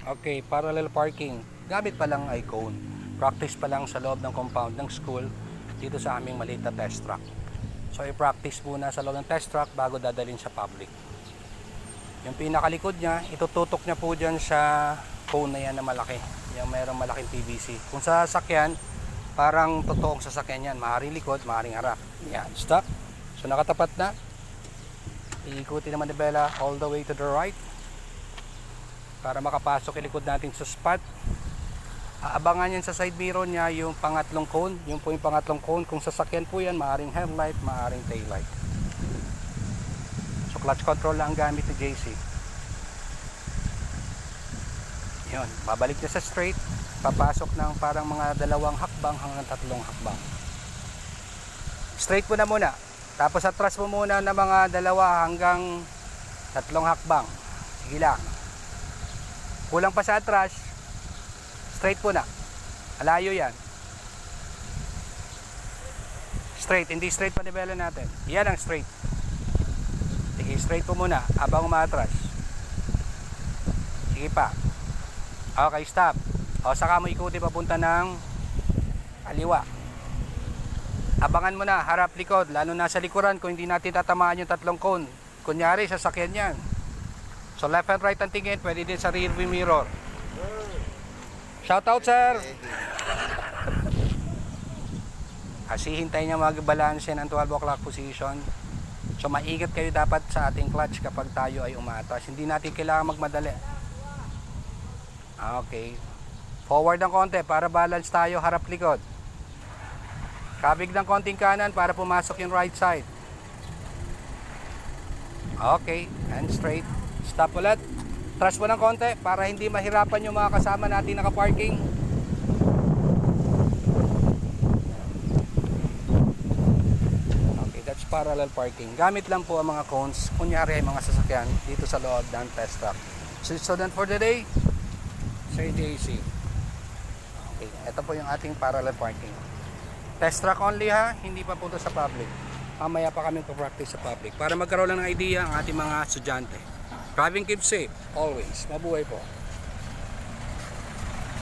Okay, parallel parking. Gamit pa lang ay cone. Practice pa lang sa loob ng compound ng school dito sa aming maliit na test track. So i-practice muna sa loob ng test track bago dadalhin sa public. Yung pinakalikod niya, itututok niya po dyan sa cone na yan na malaki. Yung mayroong malaking PVC. Kung sa sasakyan, parang totoong sasakyan yan. Maaaring likod, maaaring harap. Yan, stop. So nakatapat na. Iikutin naman ni Bella all the way to the right para makapasok yung likod natin sa spot. Aabangan yan sa side mirror niya yung pangatlong cone. Yung po yung pangatlong cone. Kung sasakyan po yan, maaaring headlight, maaaring taillight. So clutch control lang ang gamit ni JC. Yun, babalik niya sa straight. Papasok ng parang mga 2 hakbang hanggang 3 hakbang. Straight po na muna. Tapos atras mo muna ng mga 2 hanggang 3 hakbang. Sige lang. Kulang pa sa atras. Straight po na. Alayo yan. Straight. Hindi straight pa nibela natin. Yan ang straight. Sige, straight po muna. Habang umatras. Sige pa. Okay, stop. O, saka mo ikuti papunta ng kaliwa. Abangan mo na, harap likod, lalo na sa likuran kung hindi natin tatamaan yung 3 cone. Kunyari, sasakyan yan. So left and right ang tingin, pwede din sa rear view mirror. Shout out, sir! Kasi hintayin niya mag-balance ng 12 o'clock position. So maigat kayo dapat sa ating clutch kapag tayo ay umatras. Hindi natin kailangan magmadali. Okay. Forward ng konti para balance tayo harap likod. Kabig ng konting kanan para pumasok yung right side. Okay, and straight. Stop ulit. Thrust mo ng konti para hindi mahirapan yung mga kasama natin naka-parking. Okay, that's parallel parking. Gamit lang po ang mga cones, kunyari ay mga sasakyan dito sa loob ng test track. So then for the day, Sir JC. Okay, ito po yung ating parallel parking. Test track only ha, hindi pa po ito sa public. Mamaya pa kami practice sa public para magkaroon lang ng idea ang ating mga estudyante. Driving keep safe, always. Mabuhay po.